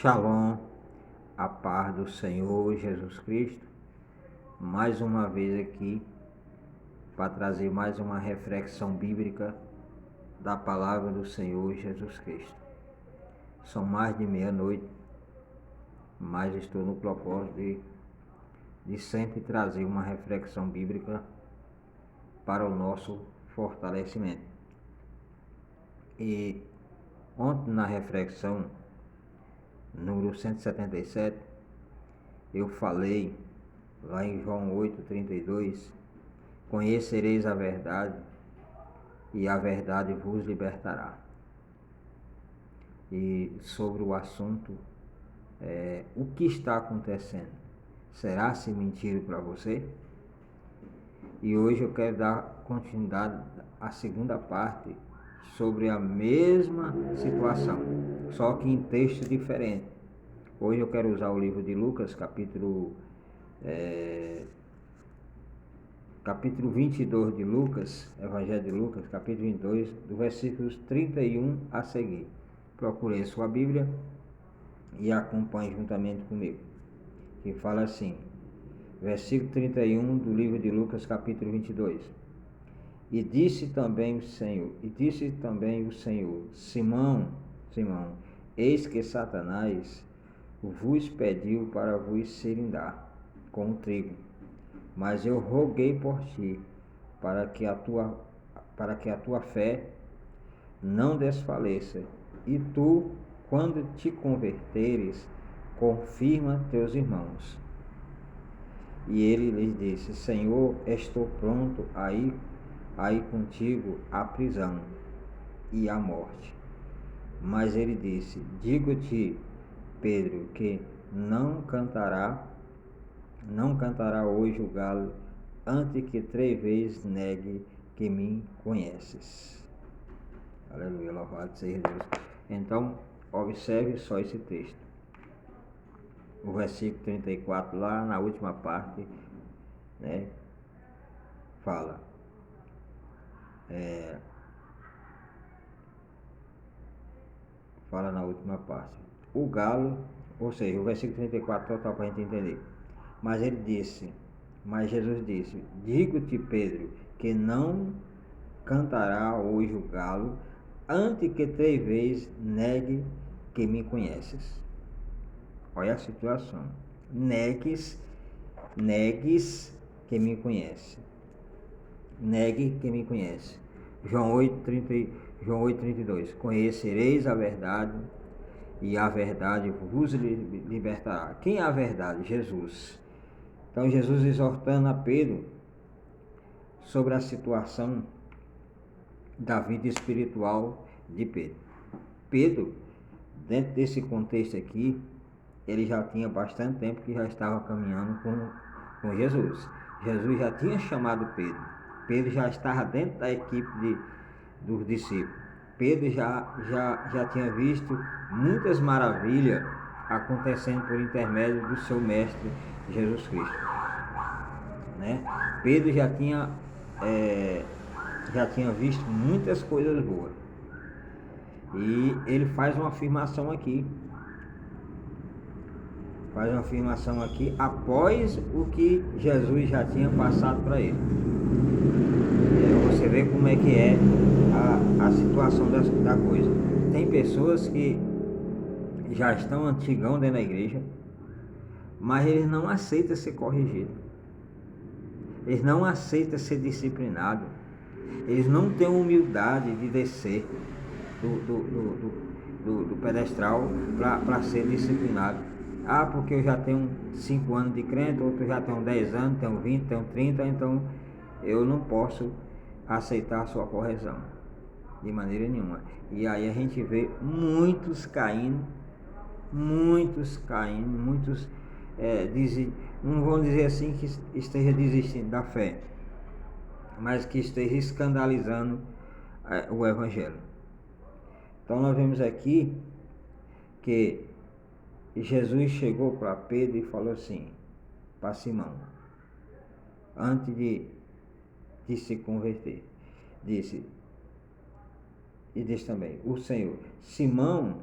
Shalom, a paz do Senhor Jesus Cristo, mais uma vez aqui para trazer mais uma reflexão bíblica da palavra do Senhor Jesus Cristo. São mais de meia-noite, mas estou no propósito de sempre trazer uma reflexão bíblica para o nosso fortalecimento. E ontem na reflexão, número 177, eu falei lá em João 8,32, conhecereis a verdade e a verdade vos libertará. E sobre o assunto, o que está acontecendo? Será-se mentira para você? E hoje eu quero dar continuidade à segunda parte sobre a mesma situação, só que em texto diferente. Hoje eu quero usar o livro de Lucas, capítulo 22 de Lucas, Evangelho de Lucas, capítulo 22, do versículos 31 a seguir. Procure a sua Bíblia e acompanhe juntamente comigo. Que fala assim, versículo 31 do livro de Lucas, capítulo 22. E disse também o Senhor, Simão, eis que Satanás vos pediu para vos cirandar com o trigo, mas eu roguei por ti, para que a tua fé não desfaleça, e tu, quando te converteres, confirma teus irmãos. E ele lhes disse, Senhor, estou pronto a ir contigo à prisão e à morte. Mas ele disse, digo-te, Pedro, que não cantará hoje o galo, antes que 3 vezes negue que me conheces. Aleluia, louvado seja Deus. Então, observe só esse texto. O versículo 34, lá na última parte, fala. Fala na última parte. O galo, ou seja, o versículo 34 total para a gente entender. Mas Jesus disse, digo-te, Pedro, que não cantará hoje o galo, antes que 3 vezes negue que me conheces. Olha a situação. Negues que me conhece. Negue que me conhece. João 8,32. Conhecereis a verdade e a verdade vos libertará. Quem é a verdade? Jesus. Então Jesus exortando a Pedro sobre a situação da vida espiritual de Pedro. Pedro, dentro desse contexto aqui, ele já tinha bastante tempo que já estava caminhando com Jesus. Jesus já tinha chamado Pedro. Pedro já estava dentro da equipe dos discípulos. Pedro já tinha visto muitas maravilhas acontecendo por intermédio do seu mestre Jesus Cristo. Pedro já tinha visto muitas coisas boas. E ele faz uma afirmação aqui. Após o que Jesus já tinha passado para ele. Você vê como é que é a situação da coisa. Tem pessoas que já estão antigão dentro da igreja, mas eles não aceitam ser corrigidos. Eles não aceitam ser disciplinados. Eles não têm humildade de descer do pedestral para ser disciplinado. Porque eu já tenho 5 anos de crente, outro já tem 10 anos, tenho 20, tenho 30, então eu não posso aceitar a sua correção de maneira nenhuma. E aí a gente vê muitos caindo, não vão dizer assim que esteja desistindo da fé, mas que esteja escandalizando o Evangelho. Então nós vemos aqui que Jesus chegou para Pedro e falou assim, para Simão, antes de se converter, disse também, o Senhor, Simão,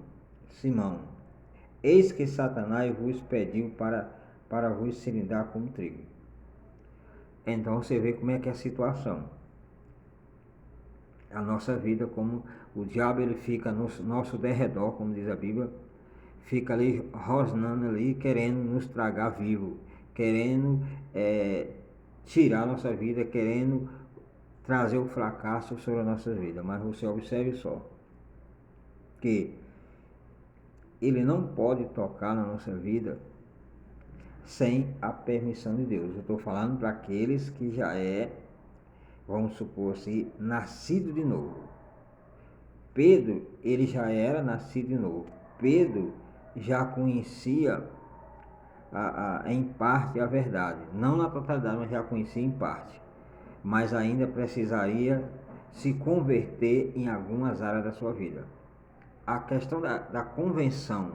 Eis que Satanás vos pediu para vos cilindrar como trigo. Então você vê como é que é a situação. A nossa vida, como o diabo ele fica no nosso derredor, como diz a Bíblia, fica ali rosnando ali, querendo nos tragar vivo, querendo tirar a nossa vida, querendo trazer o fracasso sobre a nossa vida. Mas você observe só, que ele não pode tocar na nossa vida sem a permissão de Deus. Eu estou falando para aqueles que já vamos supor assim, nascido de novo. Pedro, ele já era nascido de novo. Pedro já conhecia em parte a verdade. Não na totalidade, mas já conhecia em parte. Mas ainda precisaria se converter em algumas áreas da sua vida. A questão da convenção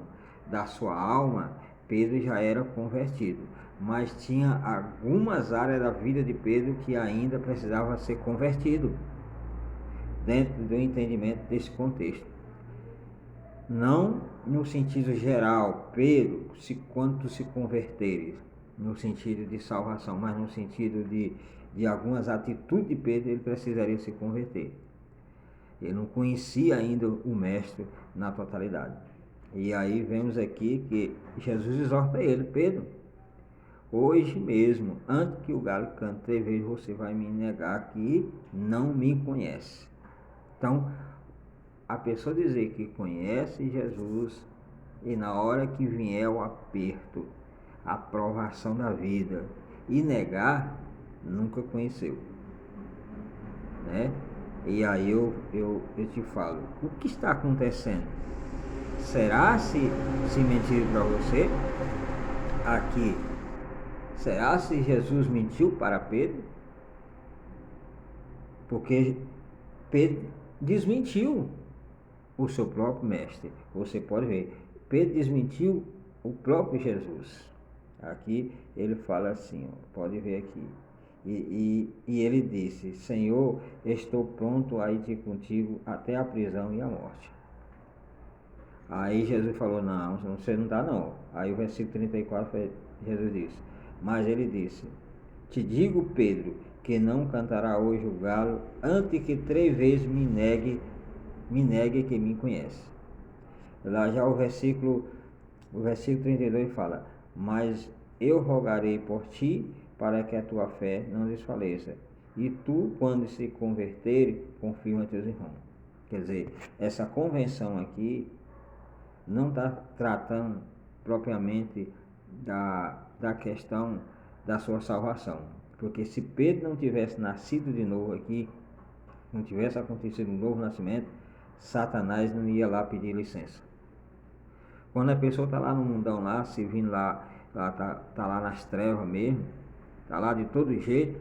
da sua alma, Pedro já era convertido, mas tinha algumas áreas da vida de Pedro que ainda precisava ser convertido dentro do entendimento desse contexto. Não no sentido geral, Pedro, quando se converteres, no sentido de salvação, mas no sentido de algumas atitudes de Pedro, ele precisaria se converter. Ele não conhecia ainda o mestre na totalidade. E aí vemos aqui que Jesus exorta ele: Pedro, hoje mesmo, antes que o galo cante 3 vezes, você vai me negar que não me conhece. Então, a pessoa dizer que conhece Jesus e na hora que vier o aperto, a provação da vida e negar, nunca conheceu, né? E aí eu te falo, o que está acontecendo? Será se mentir para você aqui? Será se Jesus mentiu para Pedro? Porque Pedro desmentiu o seu próprio mestre. Você pode ver, Pedro desmentiu o próprio Jesus. Aqui ele fala assim, ó, pode ver aqui. E ele disse: Senhor, estou pronto a ir contigo até a prisão e a morte. Aí Jesus falou: não, você não está não. Aí o versículo 34, Jesus disse: mas ele disse: te digo, Pedro, que não cantará hoje o galo antes que 3 vezes me negue que me conhece. Lá já o versículo 32 fala: mas eu rogarei por ti para que a tua fé não desfaleça. E tu, quando se converter, confirma teus irmãos. Quer dizer, essa convenção aqui não está tratando propriamente da questão da sua salvação. Porque se Pedro não tivesse nascido de novo aqui, não tivesse acontecido um novo nascimento, Satanás não ia lá pedir licença. Quando a pessoa está lá no mundão lá, servindo lá tá lá nas trevas mesmo, tá lá de todo jeito,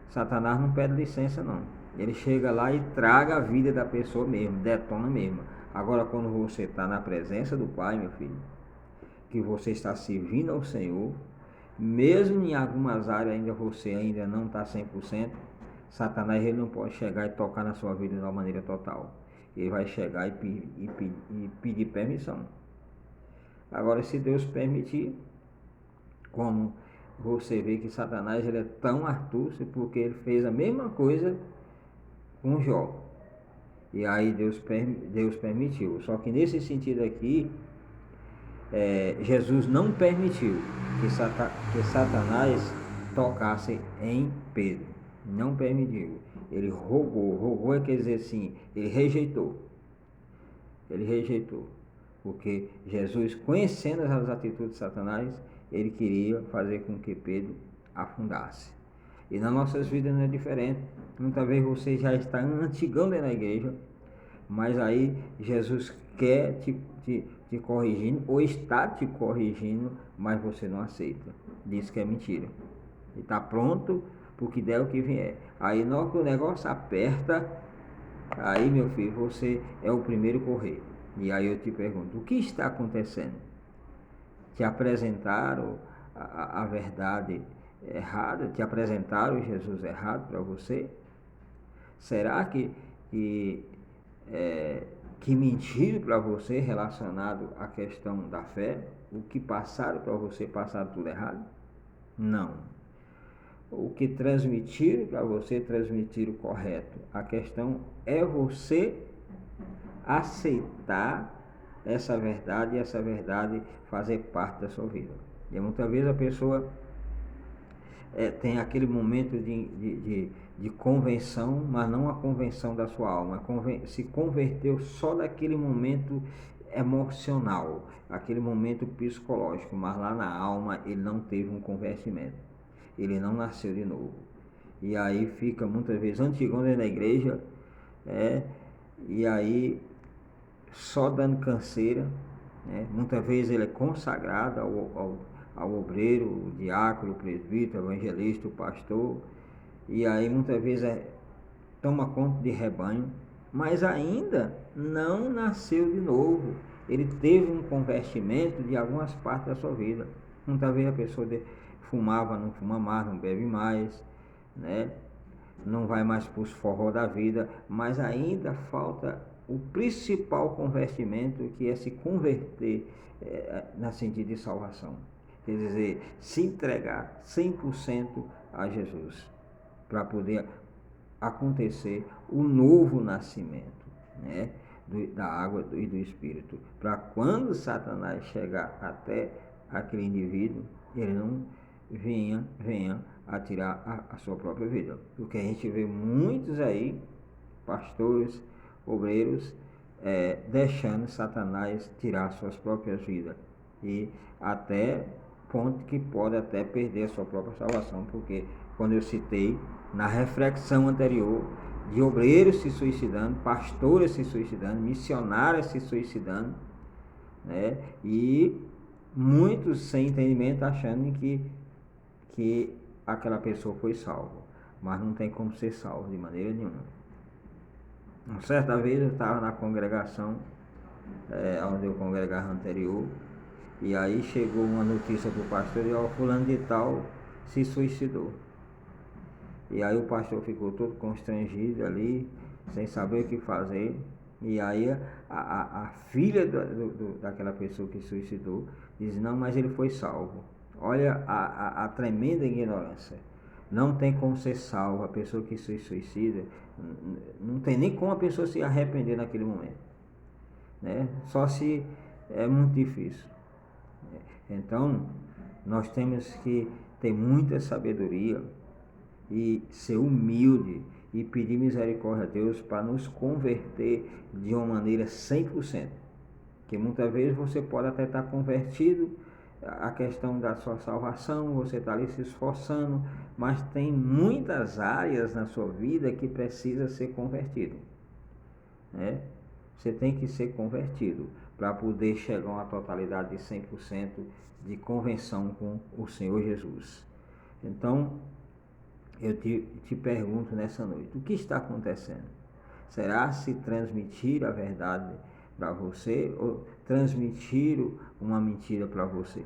Satanás não pede licença não. Ele chega lá e traga a vida da pessoa mesmo, detona mesmo. Agora quando você está na presença do Pai, meu filho, que você está servindo ao Senhor, mesmo em algumas áreas ainda você ainda não está 100%, Satanás ele não pode chegar e tocar na sua vida de uma maneira total. Ele vai chegar e pedir permissão. Agora, se Deus permitir, como você vê que Satanás ele é tão astuto, porque ele fez a mesma coisa com Jó. E aí Deus permitiu. Só que nesse sentido aqui, Jesus não permitiu que Satanás tocasse em Pedro. Não permitiu. Ele rogou. Rogou quer dizer assim, ele rejeitou. Ele rejeitou. Porque Jesus, conhecendo as atitudes de Satanás, ele queria fazer com que Pedro afundasse. E nas nossas vidas não é diferente. Muitas vezes você já está antigão dentro da igreja, mas aí Jesus quer te corrigindo, ou está te corrigindo, mas você não aceita. Diz que é mentira. E está pronto para o que der o que vier. Aí na hora que o negócio aperta, aí meu filho, você é o primeiro a correr. E aí eu te pergunto, o que está acontecendo? Te apresentaram a verdade errada? Te apresentaram Jesus errado para você? Será que que mentiram para você relacionado à questão da fé, o que passaram para você, passaram tudo errado? Não. O que transmitiram para você, transmitiram correto. A questão é você aceitar essa verdade e essa verdade fazer parte da sua vida. E muitas vezes a pessoa tem aquele momento de convenção, mas não a convenção da sua alma. Se converteu só naquele momento emocional, aquele momento psicológico, mas lá na alma ele não teve um convertimento, ele não nasceu de novo. E aí fica muitas vezes antigão dentro da igreja, e aí só dando canseira, muitas vezes ele é consagrado ao obreiro, o diácono, o presbítero, o evangelista, o pastor, e aí muitas vezes toma conta de rebanho, mas ainda não nasceu de novo. Ele teve um convertimento de algumas partes da sua vida. Muitas vezes a pessoa fumava, não fuma mais, não bebe mais, não vai mais para os forró da vida, mas ainda falta o principal convertimento, que é se converter na sentido de salvação. Quer dizer, se entregar 100% a Jesus, para poder acontecer o novo nascimento, da água e do Espírito. Para quando Satanás chegar até aquele indivíduo, ele não venha a tirar a sua própria vida. Porque a gente vê muitos aí, pastores, obreiros, deixando Satanás tirar suas próprias vidas. E até ponto que pode até perder a sua própria salvação, porque quando eu citei na reflexão anterior de obreiros se suicidando, pastores se suicidando, missionários se suicidando, e muitos sem entendimento achando que aquela pessoa foi salva, mas não tem como ser salvo de maneira nenhuma. Uma certa vez eu estava na congregação, onde eu congregava anterior, e aí chegou uma notícia para o pastor, e fulano de tal se suicidou. E aí o pastor ficou todo constrangido ali, sem saber o que fazer. E aí a filha daquela pessoa que se suicidou diz: não, mas ele foi salvo. Olha a tremenda ignorância. Não tem como ser salvo a pessoa que se suicida. Não tem nem como a pessoa se arrepender naquele momento, Só se é muito difícil. Então nós temos que ter muita sabedoria e ser humilde e pedir misericórdia a Deus para nos converter de uma maneira 100%. Que muitas vezes você pode até estar convertido, a questão da sua salvação, você está ali se esforçando, mas tem muitas áreas na sua vida que precisa ser convertido. Você tem que ser convertido para poder chegar a uma totalidade de 100% de convenção com o Senhor Jesus. Então, eu te pergunto nessa noite, o que está acontecendo? Será se transmitir a verdade para você ou transmitir uma mentira para você?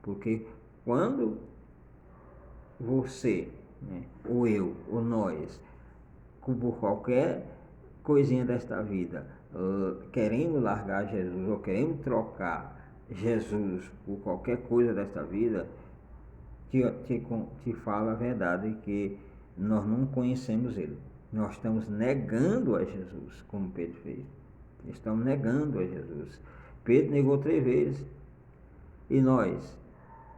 Porque quando você, ou eu, ou nós, por qualquer coisinha desta vida, querendo largar Jesus ou querendo trocar Jesus por qualquer coisa desta vida, te falo a verdade, que nós não conhecemos Ele. Nós estamos negando a Jesus, como Pedro fez. Estamos negando a Jesus. Pedro negou 3 vezes. E nós?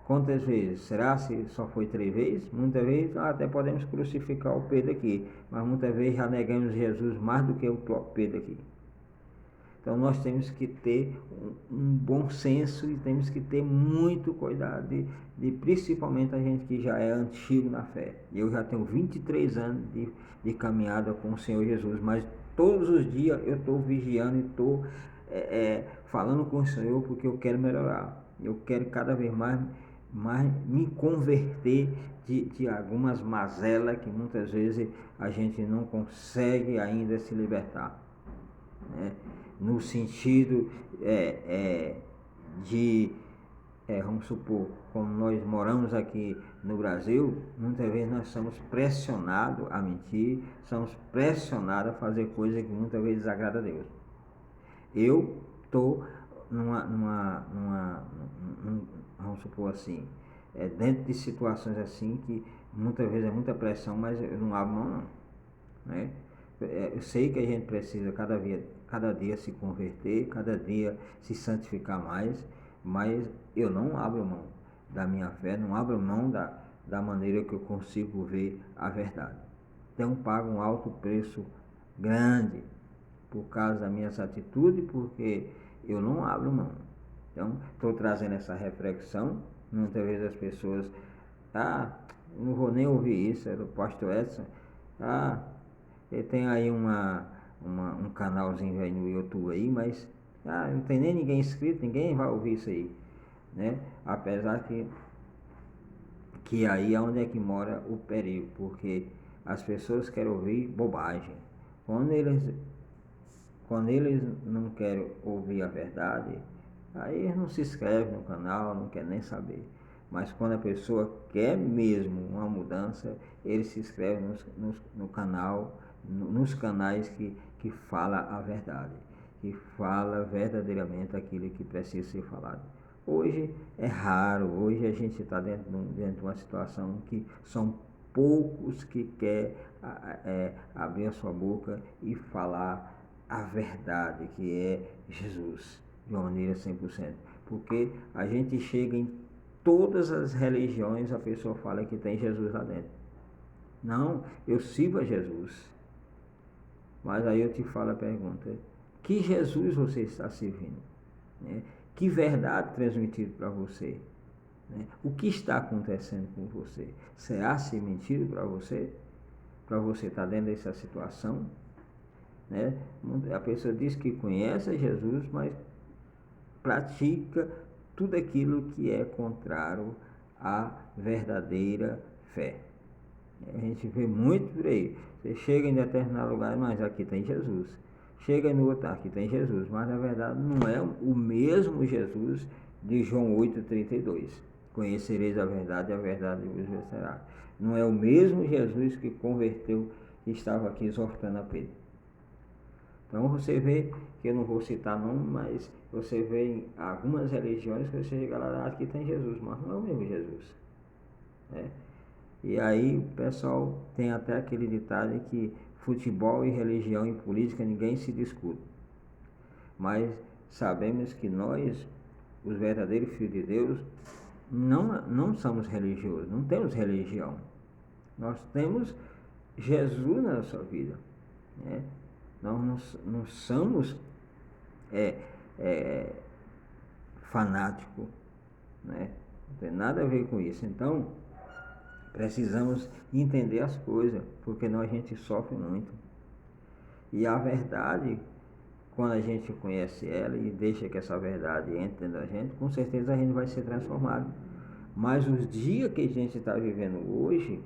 Quantas vezes? Será se só foi 3 vezes? Muitas vezes até podemos crucificar o Pedro aqui, mas muitas vezes já negamos Jesus mais do que o próprio Pedro aqui. Então nós temos que ter um bom senso e temos que ter muito cuidado, principalmente a gente que já é antigo na fé. Eu já tenho 23 anos de caminhada com o Senhor Jesus, mas todos os dias eu estou vigiando e estou falando com o Senhor, porque eu quero melhorar. Eu quero cada vez mais me converter de algumas mazelas que muitas vezes a gente não consegue ainda se libertar, no sentido vamos supor, como nós moramos aqui no Brasil, muitas vezes nós somos pressionados a mentir, somos pressionados a fazer coisas que muitas vezes desagradam a Deus. Eu estou vamos supor assim, dentro de situações assim que muitas vezes é muita pressão, mas eu não abro mão não, né? Eu sei que a gente precisa cada dia se converter, cada dia se santificar mais, mas eu não abro mão da minha fé, não abro mão da maneira que eu consigo ver a verdade. Então pago um alto preço grande por causa das minhas atitudes, porque eu não abro mão. Então, estou trazendo essa reflexão. Muitas vezes as pessoas, não vou nem ouvir isso, era o pastor Edson, ele tem aí um canalzinho aí no YouTube aí, mas não tem nem ninguém inscrito, ninguém vai ouvir isso aí, né? Apesar que aí é onde é que mora o perigo, porque as pessoas querem ouvir bobagem. Quando eles não querem ouvir a verdade, aí eles não se inscrevem no canal, não quer nem saber. Mas quando a pessoa quer mesmo uma mudança, ele se inscreve no canal, nos canais que fala a verdade, que fala verdadeiramente aquilo que precisa ser falado. Hoje é raro, hoje a gente está dentro de uma situação que são poucos que querem abrir a sua boca e falar a verdade, que é Jesus, de uma maneira 100%. Porque a gente chega em todas as religiões, a pessoa fala que tem Jesus lá dentro. Não, eu sirvo a Jesus. Mas aí eu te falo a pergunta: que Jesus você está servindo? Né? Que verdade transmitido para você? Né? O que está acontecendo com você? Será se mentido para você? Para você estar dentro dessa situação? Né? A pessoa diz que conhece Jesus, mas pratica tudo aquilo que é contrário à verdadeira fé. A gente vê muito por aí. Você chega em determinado lugar, mas aqui tem Jesus. Chega no outro, aqui tem Jesus. Mas na verdade não é o mesmo Jesus de João 8,32. Conhecereis a verdade vos libertará. Não é o mesmo Jesus que converteu, que estava aqui exortando a Pedro. Então você vê, que eu não vou citar nome, mas você vê em algumas religiões que você chega lá, aqui tem Jesus, mas não é o mesmo Jesus. Né? E aí o pessoal tem até aquele ditado que futebol e religião e política ninguém se discute. Mas sabemos que nós, os verdadeiros filhos de Deus, não somos religiosos, não temos religião. Nós temos Jesus na nossa vida. Né? Nós não somos fanáticos, né? Não tem nada a ver com isso. Então, precisamos entender as coisas, porque nós a gente sofre muito. E a verdade, quando a gente conhece ela e deixa que essa verdade entre dentro da gente, com certeza a gente vai ser transformado. Mas os dias que a gente está vivendo hoje,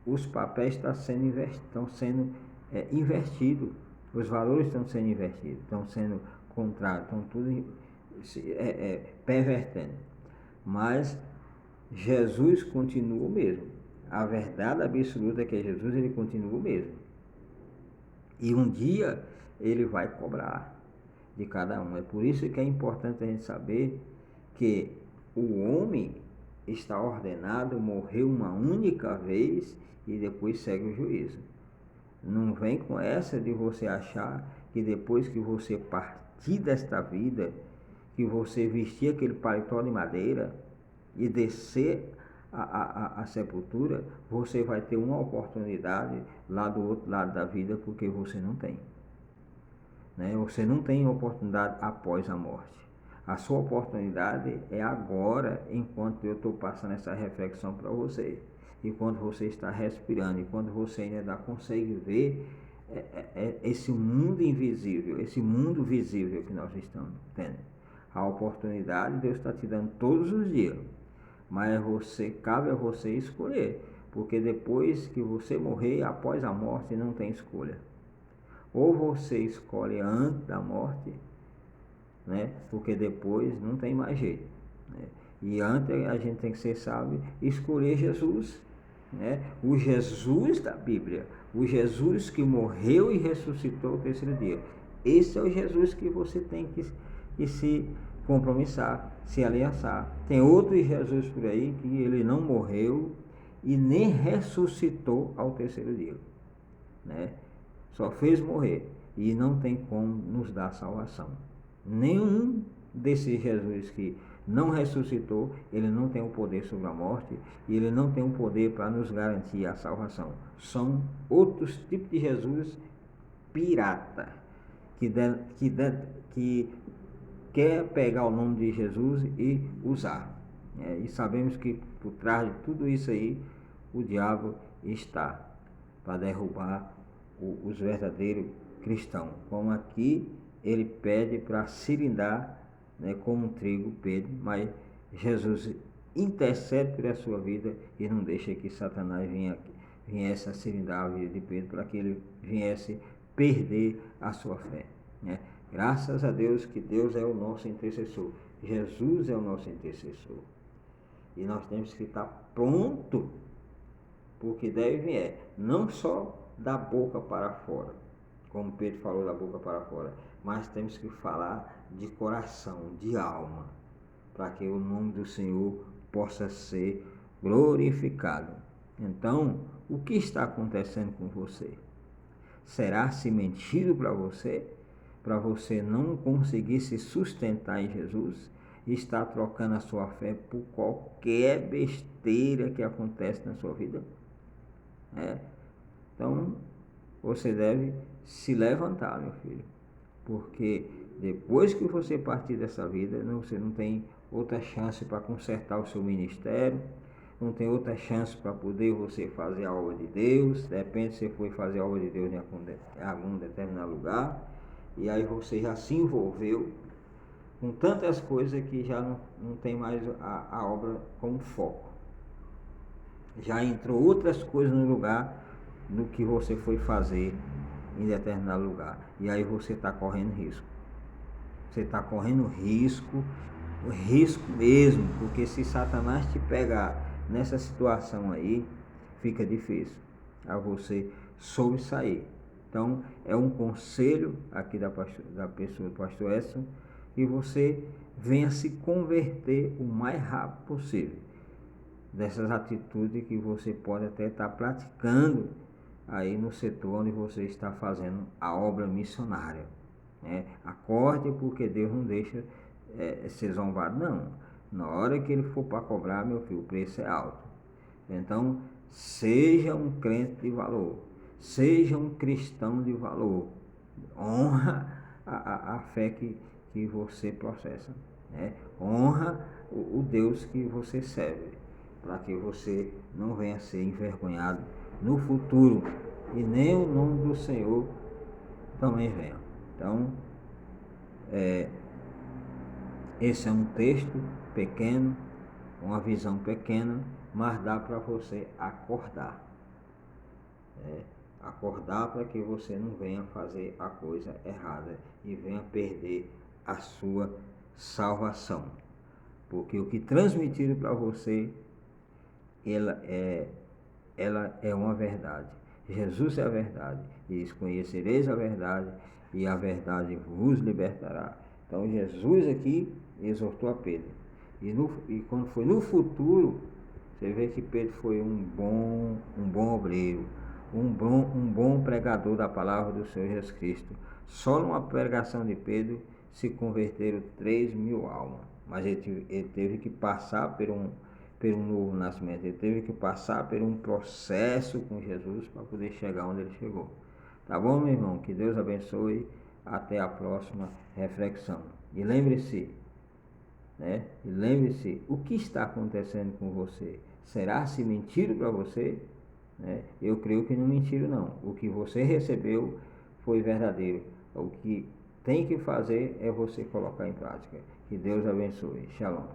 os papéis estão sendo invertidos. Os valores estão sendo invertidos, estão sendo contrários, estão tudo pervertendo. Mas Jesus continua o mesmo. A verdade absoluta que é Jesus, ele continua o mesmo. E um dia ele vai cobrar de cada um. É por isso que é importante a gente saber que o homem está ordenado, morreu uma única vez e depois segue o juízo. Não vem com essa de você achar que depois que você partir desta vida, que você vestir aquele paletó de madeira e descer a sepultura, você vai ter uma oportunidade lá do outro lado da vida, porque você não tem. Né? Você não tem oportunidade após a morte. A sua oportunidade é agora, enquanto eu estou passando essa reflexão para você. Enquanto você está respirando, enquanto você ainda consegue ver esse mundo invisível, esse mundo visível que nós estamos tendo. A oportunidade Deus está te dando todos os dias, mas cabe a você escolher, porque depois que você morrer, após a morte, não tem escolha. Ou você escolhe antes da morte, né? Porque depois não tem mais jeito. Né? E antes a gente tem que ser sábio, escolher Jesus. Né? O Jesus da Bíblia, o Jesus que morreu e ressuscitou o terceiro dia. Esse é o Jesus que você tem que se compromissar, se aliançar. Tem outro Jesus por aí que ele não morreu e nem ressuscitou ao terceiro dia, né? Só fez morrer e não tem como nos dar salvação. Nenhum desses Jesus que não ressuscitou, ele não tem o poder sobre a morte e ele não tem o poder para nos garantir a salvação. São outros tipos de Jesus pirata que quer pegar o nome de Jesus e usar. E sabemos que por trás de tudo isso aí o diabo está para derrubar os verdadeiros cristãos. Como aqui ele pede para cilindrar, né, como um trigo, Pedro, mas Jesus intercede pela sua vida e não deixa que Satanás viesse a cilindrar a vida de Pedro para que ele viesse perder a sua fé, né? Graças a Deus que Deus é o nosso intercessor. Jesus é o nosso intercessor. E nós temos que estar pronto porque deve vir, não só da boca para fora, como Pedro falou da boca para fora, mas temos que falar de coração, de alma, para que o nome do Senhor possa ser glorificado. Então, o que está acontecendo com você? Será-se mentido para você não conseguir se sustentar em Jesus e estar trocando a sua fé por qualquer besteira que acontece na sua vida? Então, você deve se levantar, meu filho, porque depois que você partir dessa vida, você não tem outra chance para consertar o seu ministério, não tem outra chance para poder você fazer a obra de Deus. Depende se você foi fazer a obra de Deus em algum determinado lugar, e aí você já se envolveu com tantas coisas que já não tem mais a obra como foco. Já entrou outras coisas no lugar do que você foi fazer em determinado lugar. E aí você está correndo risco. Você está correndo risco mesmo, porque se Satanás te pegar nessa situação aí, fica difícil a você sobressair. Então, é um conselho aqui da pessoa do pastor Edson, que você venha se converter o mais rápido possível dessas atitudes que você pode até estar praticando aí no setor onde você está fazendo a obra missionária, né? Acorde, porque Deus não deixa ser zombado, não. Na hora que ele for para cobrar, meu filho, o preço é alto. Então, seja um crente de valor, seja um cristão de valor, honra a fé que você processa, né? Honra o Deus que você serve, para que você não venha a ser envergonhado no futuro e nem o nome do Senhor também venha. Então, esse é um texto pequeno, uma visão pequena, mas dá para você acordar. Acordar para que você não venha fazer a coisa errada e venha perder a sua salvação. Porque o que transmitiram para você, ela é uma verdade. Jesus é a verdade. Diz: conhecereis a verdade e a verdade vos libertará. Então Jesus aqui exortou a Pedro. E quando foi no futuro, você vê que Pedro foi um bom obreiro, um bom pregador da palavra do Senhor Jesus Cristo. Só numa pregação de Pedro se converteram 3.000 almas. Mas ele teve que passar por um novo nascimento. Ele teve que passar por um processo com Jesus para poder chegar onde ele chegou. Tá bom, meu irmão? Que Deus abençoe. Até a próxima reflexão. E lembre-se, né? E lembre-se, o que está acontecendo com você? Será se mentiram para você? Né? Eu creio que não mentiram, não. O que você recebeu foi verdadeiro. O que tem que fazer é você colocar em prática. Que Deus abençoe. Shalom.